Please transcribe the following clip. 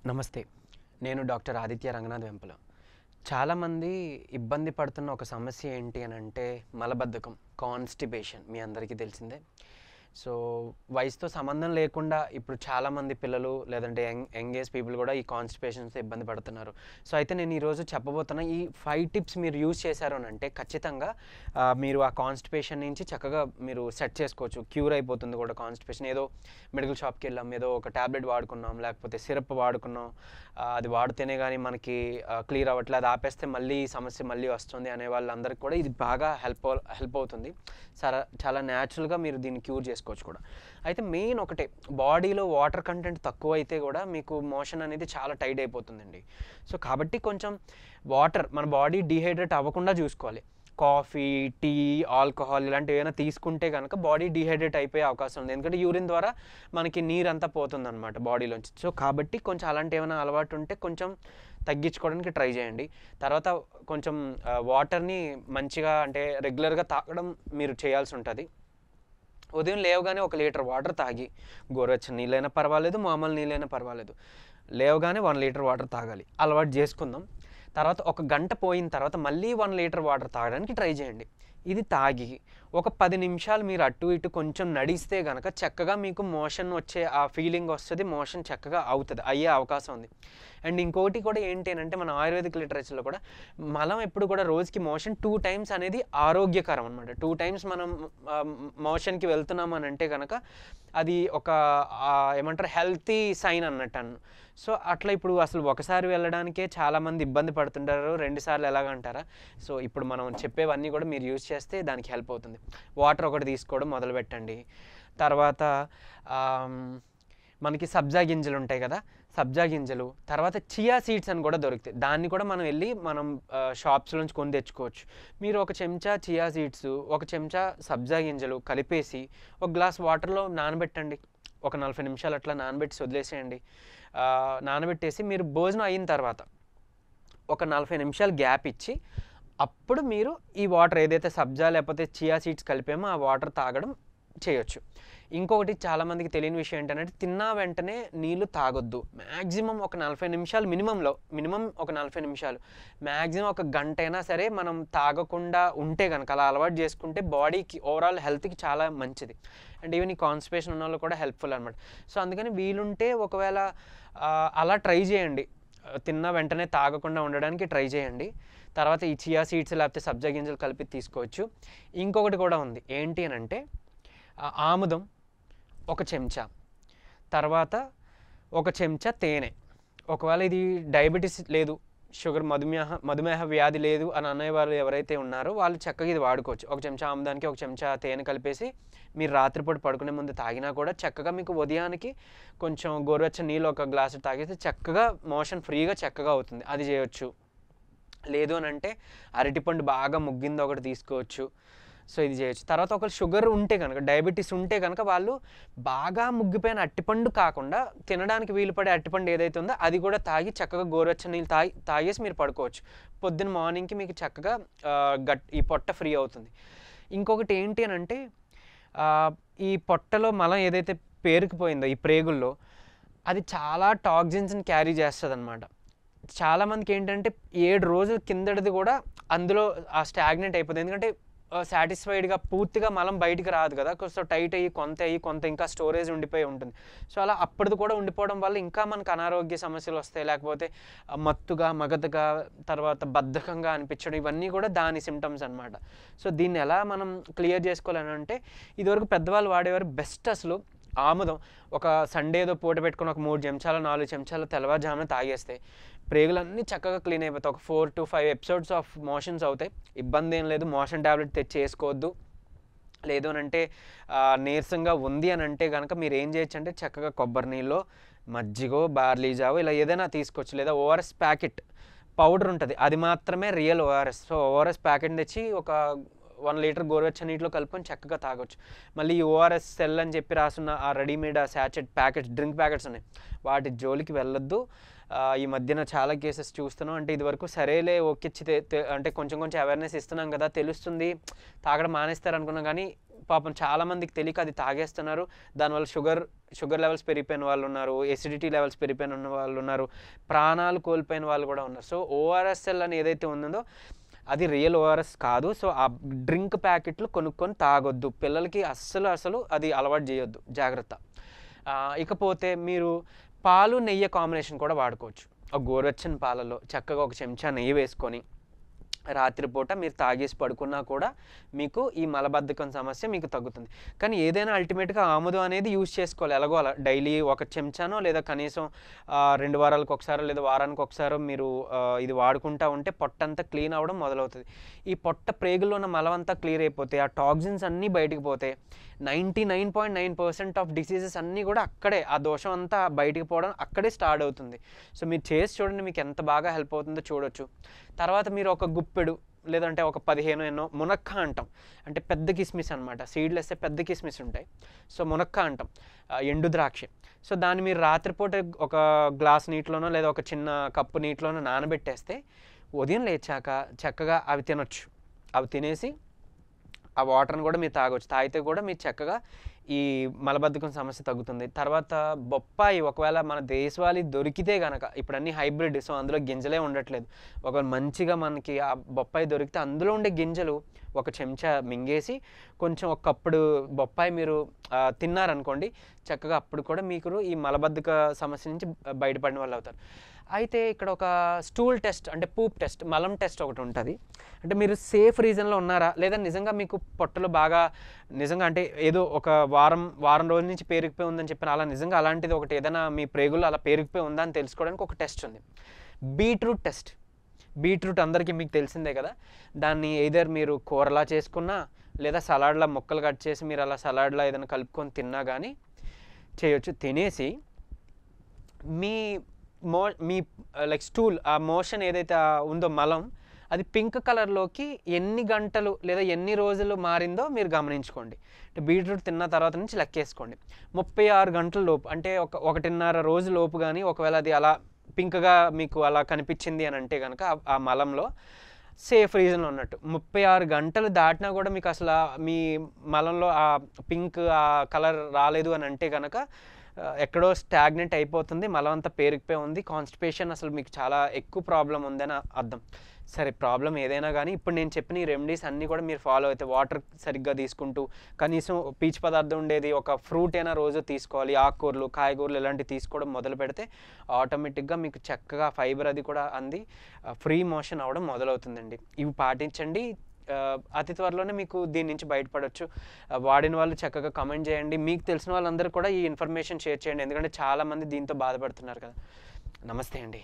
నమస్తే. నేను డాక్టర్ ఆదిత్య రంగనాథ్ వెంపల. చాలామంది ఇబ్బంది పడుతున్న ఒక సమస్య ఏంటి అనంటే మలబద్ధకం, కాన్‌స్టిపేషన్ మీ అందరికీ తెలిసిందే. సో, వయసుతో సంబంధం లేకుండా ఇప్పుడు చాలామంది పిల్లలు లేదంటే యంగ్ ఏజ్ పీపుల్ కూడా ఈ కాన్‌స్టిపేషన్స్‌తో ఇబ్బంది పడుతున్నారు. సో, అయితే నేను ఈరోజు చెప్పబోతున్న ఈ 5 టిప్స్ మీరు యూజ్ చేశారు అనంటే ఖచ్చితంగా మీరు ఆ కాన్‌స్టిపేషన్ నుంచి చక్కగా మీరు సెట్ చేసుకోవచ్చు. క్యూర్ అయిపోతుంది కూడా కాన్‌స్టిపేషన్. ఏదో మెడికల్ షాప్‌కి వెళ్ళాం, ఏదో ఒక టాబ్లెట్ వాడుకున్నాం, లేకపోతే సిరప్ వాడుకున్నాం. అది వాడితేనే గానీ మనకి క్లియర్ అవ్వట్లేదు, అది ఆపేస్తే మళ్ళీ ఈ సమస్య మళ్ళీ వస్తుంది అనే వాళ్ళందరికీ కూడా ఇది బాగా హెల్ప్ అవుతుంది. చాలా న్యాచురల్‌గా మీరు దీన్ని క్యూర్ చేసుకోవచ్చు కూడా. అయితే మెయిన్ ఒకటే, బాడీలో వాటర్ కంటెంట్ తక్కువైతే కూడా మీకు మోషన్ అనేది చాలా టైట్ అయిపోతుందండి. సో, కాబట్టి కొంచెం మన బాడీ డీహైడ్రేట్ అవ్వకుండా చూసుకోవాలి. కాఫీ, టీ, ఆల్కహాల్ ఇలాంటివి ఏమైనా తీసుకుంటే కనుక బాడీ డీహైడ్రేట్ అయిపోయే అవకాశం ఉంది. ఎందుకంటే యూరిన్ ద్వారా మనకి నీరంతా పోతుందనమాట బాడీలోంచి. సో, కాబట్టి కొంచెం అలాంటి ఏమైనా అలవాటు ఉంటే కొంచెం తగ్గించుకోవడానికి ట్రై చేయండి. తర్వాత కొంచెం వాటర్‌ని మంచిగా అంటే రెగ్యులర్‌గా తాగడం మీరు చేయాల్సి ఉంటది. ఉదయం లేవగానే 1 లీటర్ వాటర్ తాగి, గోరువెచ్చని నీళ్ళైనా పర్వాలేదు, మామూలు నీళ్ళైనా పర్వాలేదు, లేవగానే 1 లీటర్ వాటర్ తాగాలి. అలవాటు చేసుకుందాం. తర్వాత ఒక గంట పోయిన తర్వాత మళ్ళీ 1 లీటర్ వాటర్ తాగడానికి ట్రై చేయండి. ఇది తాగి ఒక 10 నిమిషాలు మీరు అటు ఇటు కొంచెం నడిస్తే గనక చక్కగా మీకు మోషన్ వచ్చే ఆ ఫీలింగ్ వస్తది. మోషన్ చక్కగా అయ్యే అవకాశం ఉంది. అండ్ ఇంకోటి కూడా ఏంటి అనంటే మన ఆయుర్వేదిక్ లిటరేచర్‌లో కూడా మలం ఎప్పుడు కూడా రోజుకి మోషన్ 2 టైమ్స్ అనేది ఆరోగ్యకరం అనమాట. 2 టైమ్స్ మనం మోషన్‌కి వెళ్తున్నాం అనంటే గనక అది ఒక ఏమంటారు హెల్తీ సైన్ అన్నట్టు. సో, అట్లా ఇప్పుడు అసలు ఒకసారి వెళ్ళడానికే చాలామంది ఇబ్బంది పడుతుంటారు. 2 సార్లు ఎలాగంటారా? సో, ఇప్పుడు మనం చెప్పేవన్నీ కూడా మీరు యూజ్ చేస్తే దానికి హెల్ప్ అవుతుంది. వాటర్ ఒకటి తీసుకోవడం మొదలుపెట్టండి. తర్వాత మనకి సబ్జా గింజలు ఉంటాయి కదా! సబ్జా గింజలు, తర్వాత చియా సీడ్స్ అని కూడా దొరుకుతాయి. దాన్ని కూడా మనం షాప్స్‌లోంచి కొని తెచ్చుకోవచ్చు. మీరు ఒక చెంచా చియా సీడ్స్, ఒక చెంచా సబ్జా గింజలు కలిపేసి ఒక గ్లాస్ వాటర్‌లో నానబెట్టండి. ఒక 40 నిమిషాలు అట్లా నానబెట్టేసి వదిలేసేయండి. నానబెట్టేసి మీరు భోజనం అయిన తర్వాత ఒక 40 నిమిషాలు గ్యాప్ ఇచ్చి అప్పుడు మీరు ఈ వాటర్ ఏదైతే సబ్జా లేకపోతే చియా సీడ్స్ కలిపామో ఆ వాటర్ తాగడం చేయొచ్చు. ఇంకొకటి చాలామందికి తెలియని విషయం ఏంటంటే తిన్న వెంటనే నీళ్ళు తాగొద్దు. మ్యాక్సిమం ఒక 40 నిమిషాలు మినిమం ఒక 40 నిమిషాలు. మ్యాక్సిమం ఒక గంటైనా సరే మనం తాగకుండా ఉంటే గనక అలా అలవాటు చేసుకుంటే బాడీకి ఓవరాల్ హెల్త్‌కి చాలా మంచిది. అండ్ ఈవెన్ ఈ కాన్‌స్టిపేషన్ ఉన్నోళ్ళు కూడా హెల్ప్‌ఫుల్ అనమాట. సో, అందుకని వీలుంటే ఒకవేళ అలా ట్రై చేయండి. తిన్న వెంటనే తాగకుండా ఉండడానికి ట్రై చేయండి. తర్వాత ఈ చియా సీడ్స్ లేకపోతే సబ్జా గింజలు కలిపి తీసుకోవచ్చు. ఇంకొకటి కూడా ఉంది. ఏంటి అనంటే ఆముదం ఒక చెంచా, తర్వాత ఒక చెంచా తేనె. ఒకవేళ ఇది డయాబెటిస్ లేదు, మధుమేహ వ్యాధి లేదు అని అనేవాళ్ళు ఎవరైతే ఉన్నారో వాళ్ళు చక్కగా ఇది వాడుకోవచ్చు. ఒక చెంచా ఆముదానికి ఒక చెంచా తేనె కలిపేసి మీరు రాత్రిపూట పడుకునే ముందు తాగినా కూడా చక్కగా మీకు ఉదయానికి కొంచెం గోరువెచ్చని నీళ్ళు ఒక గ్లాసు తాగితే చక్కగా మోషన్ ఫ్రీగా చక్కగా అవుతుంది. అది చేయొచ్చు. లేదు అనంటే అరటిపండు బాగా ముగ్గింది ఒకటి తీసుకోవచ్చు. సో, ఇది చేయొచ్చు. తర్వాత ఒకవేళ షుగర్ ఉంటే గనక, డయాబెటిస్ ఉంటే గనక వాళ్ళు బాగా ముగ్గిపోయిన అరటిపండు కాకుండా తినడానికి వీలు పడే అరటిపండు ఏదైతే ఉందో అది కూడా తాగి చక్కగా గోరువెచ్చని నీళ్ళు తాగేసి మీరు పడుకోవచ్చు. పొద్దున్న మార్నింగ్‌కి మీకు చక్కగా ఈ పొట్ట ఫ్రీ అవుతుంది. ఇంకొకటి ఏంటి అనంటే ఈ పొట్టలో మలం ఏదైతే పేరుకుపోయిందో ఈ ప్రేగుల్లో అది చాలా టాక్సిన్స్‌ని క్యారీ చేస్తదనమాట. చాలామందికి ఏంటంటే 7 రోజుల కిందటిది కూడా అందులో స్టాగ్నెంట్ అయిపోతుంది. ఎందుకంటే సాటిస్ఫైడ్‌గా పూర్తిగా మలం బయటికి రాదు కదా! కొంచెం టైట్ అయ్యి కొంత ఇంకా స్టోరేజ్ ఉండిపోయి ఉంటుంది. సో, అలా అప్పటిది కూడా ఉండిపోవడం వల్ల ఇంకా మనకు అనారోగ్య సమస్యలు వస్తాయి. లేకపోతే మగతగా, తర్వాత బద్ధకంగా అనిపించడం ఇవన్నీ కూడా దాని సింప్టమ్స్ అనమాట. సో, దీన్ని ఎలా మనం క్లియర్ చేసుకోవాలనంటే ఇదివరకు పెద్దవాళ్ళు వాడేవారు బెస్ట్ అసలు ఆముదం. ఒక సండే ఏదో పూట పెట్టుకొని ఒక 3 చెంచాలు 4 చెంచాలు తెల్లవారుజామున తాగేస్తే ప్రేగులన్నీ చక్కగా క్లీన్ అయిపోతాయి. ఒక 4-5 ఎపిసోడ్స్ ఆఫ్ మోషన్స్ అవుతాయి. ఇబ్బంది ఏం లేదు. మోషన్ టాబ్లెట్ తెచ్చి వేసుకోవద్దు. లేదు అనంటే నీరసంగా ఉంది అనంటే గనక మీరు ఏం చేయొచ్చు అంటే చక్కగా కొబ్బరి నీళ్ళో, మజ్జిగో, బార్లీ జావో ఇలా ఏదైనా తీసుకోవచ్చు. లేదా ఓఆర్ఎస్ ప్యాకెట్ పౌడర్ ఉంటుంది. అది మాత్రమే రియల్ ఓఆర్ఎస్. సో, ఓఆర్ఎస్ ప్యాకెట్‌ని తెచ్చి ఒక 1 లీటర్ గోరువెచ్చని నీటిలో కలుపుకొని చక్కగా తాగొచ్చు. మళ్ళీ ఈ ఓఆర్ఎస్ సెల్ అని చెప్పి రాసున్న ఆ readymade sachet packets, drink packets ఉన్నాయి. వాటి జోలికి వెళ్ళొద్దు. ఈ మధ్యన చాలా కేసెస్ చూస్తున్నాం. అంటే ఇదివరకు సరేలే ఓకే అంటే కొంచెం అవేర్‌నెస్ ఇస్తున్నాం కదా, తెలుస్తుంది, తాగడం మానేస్తారు అనుకున్నాం. కానీ పాపం చాలామందికి తెలియక అది తాగేస్తున్నారు. దానివల్ల షుగర్ షుగర్ లెవెల్స్ పెరిగిపోయిన వాళ్ళు ఉన్నారు, ఎసిడిటీ లెవెల్స్ పెరిగిపోయిన ఉన్న వాళ్ళు ఉన్నారు, ప్రాణాలు కోల్పోయిన వాళ్ళు కూడా ఉన్నారు. సో ఓఆర్ఎస్ఎల్ అని ఏదైతే ఉందో అది రియల్ ఓఆర్ఎస్ కాదు. సో ఆ డ్రింక్ ప్యాకెట్లు కొనుక్కొని తాగొద్దు, పిల్లలకి అస్సలు అది అలవాటు చేయొద్దు, జాగ్రత్త. ఇకపోతే మీరు పాలు నెయ్యి కాంబినేషన్ కూడా వాడుకోవచ్చు. ఒక గోరువెచ్చని పాలలో చక్కగా ఒక చెంచా నెయ్యి వేసుకొని రాత్రిపూట మీరు తాగేసి పడుకున్నా కూడా మీకు ఈ మలబద్ధకం సమస్య మీకు తగ్గుతుంది. కానీ ఏదైనా అల్టిమేట్గా ఆముదం అనేది యూజ్ చేసుకోవాలి, ఎలాగో అలా డైలీ ఒక చెంచానో లేదా కనీసం 2 వారాలకు ఒకసారో లేదా వారానికి ఒకసారో మీరు ఇది వాడుకుంటూ ఉంటే పొట్టంతా క్లీన్ అవ్వడం మొదలవుతుంది. ఈ పొట్ట ప్రేగుల్లో ఉన్న మలం అంతా క్లియర్ అయిపోతే ఆ టాక్సిన్స్ అన్నీ బయటకు పోతే 99.9% ఆఫ్ డిసీజెస్ అన్నీ కూడా అక్కడే, ఆ దోషం అంతా బయటికి పోవడం అక్కడే స్టార్ట్ అవుతుంది. సో మీరు చేసి చూడండి, మీకు ఎంత బాగా హెల్ప్ అవుతుందో చూడొచ్చు. తర్వాత మీరు ఒక గుప్పెడు లేదంటే ఒక 15 ఎన్నో మునక్క అంటాం, అంటే పెద్ద కిస్మిస్ అనమాట, సీడ్లు వేస్తే పెద్ద కిస్మిస్ ఉంటాయి. సో మునక్క అంటాం, ఎండు ద్రాక్ష. సో దాన్ని మీరు రాత్రిపూట ఒక గ్లాస్ నీటిలోనో లేదా ఒక చిన్న కప్పు నీటిలోనో నానబెట్టేస్తే ఉదయం లేచాక చక్కగా అవి తినొచ్చు. అవి తినేసి ఆ వాటర్ని కూడా మీరు తాగొచ్చు. తాగితే కూడా మీరు చక్కగా ఈ మలబద్ధకం సమస్య తగ్గుతుంది. తర్వాత బొప్పాయి ఒకవేళ మన దేశవాళీ దొరికితే కనుక, ఇప్పుడు అన్ని హైబ్రిడ్, సో అందులో గింజలే ఉండట్లేదు. ఒక మంచిగా మనకి ఆ బొప్పాయి దొరికితే అందులో ఉండే గింజలు ఒక చెంచా మింగేసి కొంచెం ఒక కప్పుడు బొప్పాయి మీరు తిన్నారనుకోండి, చక్కగా అప్పుడు కూడా మీకు ఈ మలబద్ధక సమస్య నుంచి బయటపడిన వాళ్ళు అవుతారు. అయితే ఇక్కడ ఒక స్టూల్ టెస్ట్ అంటే పూప్ టెస్ట్, మలం టెస్ట్ ఒకటి ఉంటుంది. అంటే మీరు సేఫ్ రీజన్లో ఉన్నారా లేదా నిజంగా మీకు పొట్టలో బాగా నిజంగా అంటే ఏదో ఒక వారం రోజుల నుంచి పేరుకుపోయి ఉందని చెప్పిన అలా నిజంగా అలాంటిది ఒకటి ఏదైనా మీ ప్రేగుల్లో అలా పేరుకుపోయి ఉందా అని తెలుసుకోవడానికి ఒక టెస్ట్ ఉంది, బీట్రూట్ టెస్ట్. బీట్రూట్ అందరికీ మీకు తెలిసిందే కదా. దాన్ని ఎయిదర్ మీరు కూరలా చేసుకున్నా లేదా సలాడ్లా ముక్కలు కట్ చేసి మీరు అలా సలాడ్లా ఏదైనా కలుపుకొని తిన్నా కానీ చేయొచ్చు. తినేసి మీ లైక్ స్టూల్ ఆ మోషన్ ఏదైతే ఉందో మలం, అది పింక్ కలర్లోకి ఎన్ని గంటలు లేదా ఎన్ని రోజులు మారిందో మీరు గమనించుకోండి. అంటే బీట్రూట్ తిన్న తర్వాత నుంచి లెక్కేసుకోండి. 36 గంటల లోపు, అంటే 1.5 రోజు లోపు కానీ ఒకవేళ అది అలా పింక్గా మీకు అలా కనిపించింది అని అంటే కనుక ఆ మలంలో సేఫ్ రీజన్ ఉన్నట్టు. 36 గంటలు దాటినా కూడా మీకు అసలు మీ మలంలో ఆ పింక్ ఆ కలర్ రాలేదు అని అంటే కనుక ఎక్కడో స్టాగ్నెంట్ అయిపోతుంది, మలం అంతా పేరుకుపోయి ఉంది, కాన్స్టిపేషన్ అసలు మీకు చాలా ఎక్కువ ప్రాబ్లం ఉందని అర్థం. సరే, ప్రాబ్లం ఏదైనా కానీ ఇప్పుడు నేను చెప్పిన ఈ రెమెడీస్ అన్నీ కూడా మీరు ఫాలో అయితే, వాటర్ సరిగ్గా తీసుకుంటూ కనీసం పీచు పదార్థం ఉండేది ఒక ఫ్రూట్ అయినా రోజు తీసుకోవాలి, ఆకుకూరలు కాయగూరలు ఇలాంటివి తీసుకోవడం మొదలు పెడితే ఆటోమేటిక్గా మీకు చక్కగా ఫైబర్ అది కూడా అంది ఫ్రీ మోషన్ అవ్వడం మొదలవుతుందండి. ఇవి పాటించండి, అతి త్వరలోనే మీకు దీని నుంచి బయటపడవచ్చు. వాడిన వాళ్ళు చక్కగా కామెంట్ చేయండి, మీకు తెలిసిన వాళ్ళందరూ కూడా ఈ ఇన్ఫర్మేషన్ షేర్ చేయండి, ఎందుకంటే చాలామంది దీంతో బాధపడుతున్నారు కదా. నమస్తే అండి.